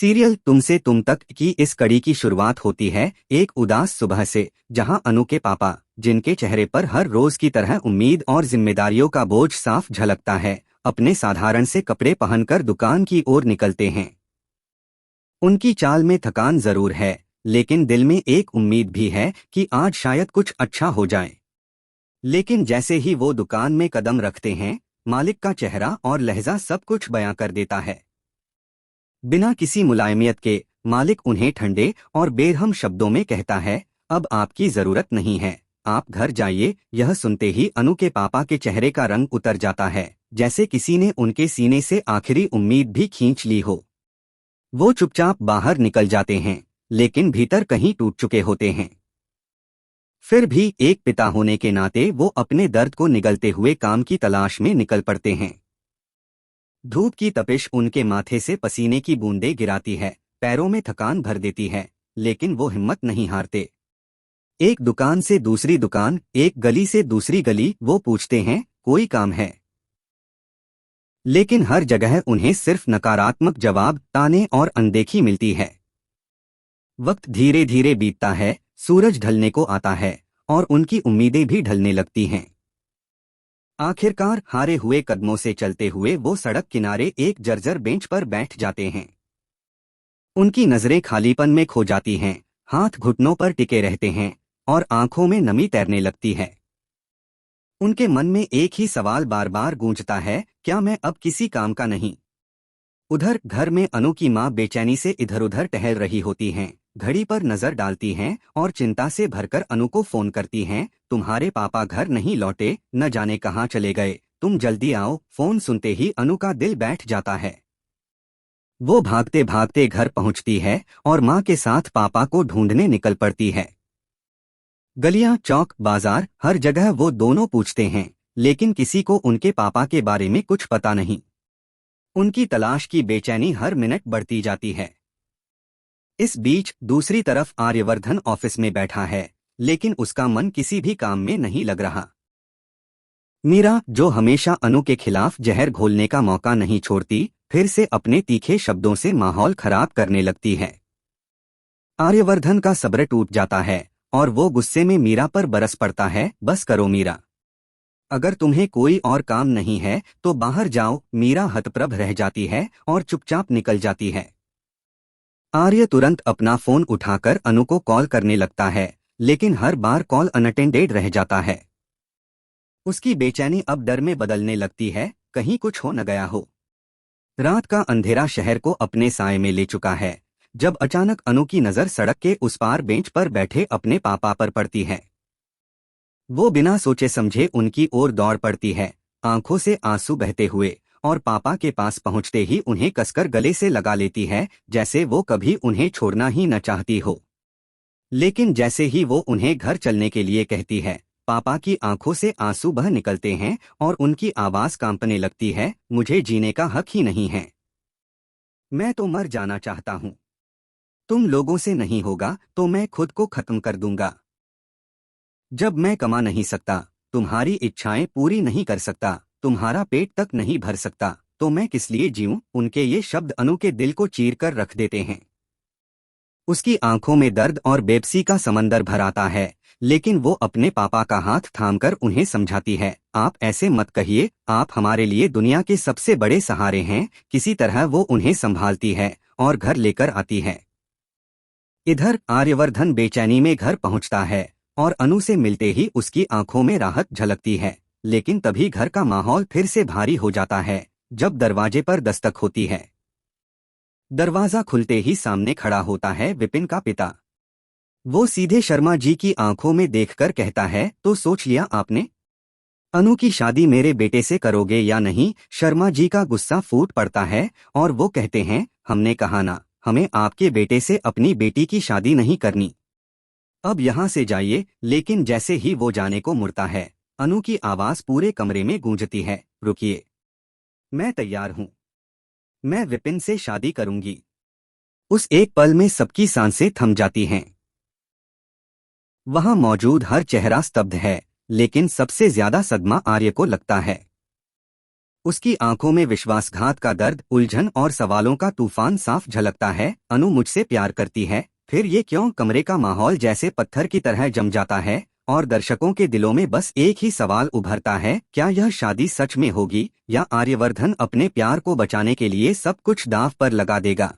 Serial तुमसे तुम तक की इस कड़ी की शुरुआत होती है एक उदास सुबह से, जहां अनु के पापा, जिनके चेहरे पर हर रोज की तरह उम्मीद और जिम्मेदारियों का बोझ साफ झलकता है, अपने साधारण से कपड़े पहनकर दुकान की ओर निकलते हैं। उनकी चाल में थकान जरूर है, लेकिन दिल में एक उम्मीद भी है कि आज शायद कुछ अच्छा हो जाए। लेकिन जैसे ही वो दुकान में कदम रखते हैं, मालिक का चेहरा और लहजा सब कुछ बयां कर देता है। बिना किसी मुलायमियत के मालिक उन्हें ठंडे और बेरहम शब्दों में कहता है, अब आपकी जरूरत नहीं है, आप घर जाइए। यह सुनते ही अनु के पापा के चेहरे का रंग उतर जाता है, जैसे किसी ने उनके सीने से आखिरी उम्मीद भी खींच ली हो। वो चुपचाप बाहर निकल जाते हैं, लेकिन भीतर कहीं टूट चुके होते हैं। फिर भी एक पिता होने के नाते वो अपने दर्द को निगलते हुए काम की तलाश में निकल पड़ते हैं। धूप की तपिश उनके माथे से पसीने की बूंदें गिराती है, पैरों में थकान भर देती है, लेकिन वो हिम्मत नहीं हारते। एक दुकान से दूसरी दुकान, एक गली से दूसरी गली वो पूछते हैं, कोई काम है? लेकिन हर जगह उन्हें सिर्फ नकारात्मक जवाब, ताने और अनदेखी मिलती है। वक्त धीरे धीरे बीतता है, सूरज ढलने को आता है और उनकी उम्मीदें भी ढलने लगती हैं। आखिरकार हारे हुए कदमों से चलते हुए वो सड़क किनारे एक जर्जर बेंच पर बैठ जाते हैं। उनकी नजरें खालीपन में खो जाती हैं, हाथ घुटनों पर टिके रहते हैं और आंखों में नमी तैरने लगती है। उनके मन में एक ही सवाल बार बार गूंजता है, क्या मैं अब किसी काम का नहीं? उधर घर में अनु की माँ बेचैनी से इधर उधर टहल रही होती हैं, घड़ी पर नजर डालती हैं और चिंता से भरकर अनु को फोन करती हैं, तुम्हारे पापा घर नहीं लौटे, न जाने कहाँ चले गए, तुम जल्दी आओ। फोन सुनते ही अनु का दिल बैठ जाता है। वो भागते भागते घर पहुंचती है और माँ के साथ पापा को ढूंढने निकल पड़ती है। गलियां, चौक, बाजार, हर जगह वो दोनों पूछते हैं, लेकिन किसी को उनके पापा के बारे में कुछ पता नहीं। उनकी तलाश की बेचैनी हर मिनट बढ़ती जाती है। इस बीच दूसरी तरफ आर्यवर्धन ऑफिस में बैठा है, लेकिन उसका मन किसी भी काम में नहीं लग रहा। मीरा, जो हमेशा अनु के खिलाफ जहर घोलने का मौका नहीं छोड़ती, फिर से अपने तीखे शब्दों से माहौल खराब करने लगती है। आर्यवर्धन का सब्र टूट जाता है और वो गुस्से में मीरा पर बरस पड़ता है, बस करो मीरा, अगर तुम्हें कोई और काम नहीं है तो बाहर जाओ। मीरा हतप्रभ रह जाती है और चुपचाप निकल जाती है। आर्य तुरंत अपना फोन उठाकर अनु को कॉल करने लगता है, लेकिन हर बार कॉल अनअटेंडेड रह जाता है। उसकी बेचैनी अब डर में बदलने लगती है, कहीं कुछ हो न गया हो। रात का अंधेरा शहर को अपने साए में ले चुका है, जब अचानक अनु की नजर सड़क के उस पार बेंच पर बैठे अपने पापा पर पड़ती है। वो बिना सोचे समझे उनकी ओर दौड़ पड़ती है, आंखों से आंसू बहते हुए, और पापा के पास पहुंचते ही उन्हें कसकर गले से लगा लेती है, जैसे वो कभी उन्हें छोड़ना ही न चाहती हो। लेकिन जैसे ही वो उन्हें घर चलने के लिए कहती है, पापा की आंखों से आंसू बह निकलते हैं और उनकी आवाज कांपने लगती है, मुझे जीने का हक ही नहीं है, मैं तो मर जाना चाहता हूँ, तुम लोगों से नहीं होगा तो मैं खुद को खत्म कर दूंगा। जब मैं कमा नहीं सकता, तुम्हारी इच्छाएं पूरी नहीं कर सकता, तुम्हारा पेट तक नहीं भर सकता, तो मैं किस लिए जीऊं? उनके ये शब्द अनु के दिल को चीर कर रख देते हैं। उसकी आंखों में दर्द और बेबसी का समंदर भर आता है, लेकिन वो अपने पापा का हाथ थामकर उन्हें समझाती है, आप ऐसे मत कहिए, आप हमारे लिए दुनिया के सबसे बड़े सहारे हैं। किसी तरह वो उन्हें संभालती है और घर लेकर आती है। इधर आर्यवर्धन बेचैनी में घर पहुंचता है और अनु से मिलते ही उसकी आंखों में राहत झलकती है, लेकिन तभी घर का माहौल फिर से भारी हो जाता है, जब दरवाजे पर दस्तक होती है। दरवाजा खुलते ही सामने खड़ा होता है विपिन का पिता। वो सीधे शर्मा जी की आंखों में देखकर कहता है, तो सोच लिया आपने? अनु की शादी मेरे बेटे से करोगे या नहीं? शर्मा जी का गुस्सा फूट पड़ता है और वो कहते हैं, हमने कहा ना, हमें आपके बेटे से अपनी बेटी की शादी नहीं करनी, अब यहाँ से जाइए। लेकिन जैसे ही वो जाने को मुड़ता है, अनु की आवाज पूरे कमरे में गूंजती है, रुकिए, मैं तैयार हूँ, मैं विपिन से शादी करूंगी। उस एक पल में सबकी सांसें थम जाती हैं। वहां मौजूद हर चेहरा स्तब्ध है, लेकिन सबसे ज्यादा सदमा आर्य को लगता है। उसकी आंखों में विश्वासघात का दर्द, उलझन और सवालों का तूफान साफ झलकता है। अनु मुझसे प्यार करती है, फिर ये क्यों? कमरे का माहौल जैसे पत्थर की तरह जम जाता है और दर्शकों के दिलों में बस एक ही सवाल उभरता है, क्या यह शादी सच में होगी या आर्यवर्धन अपने प्यार को बचाने के लिए सब कुछ दांव पर लगा देगा?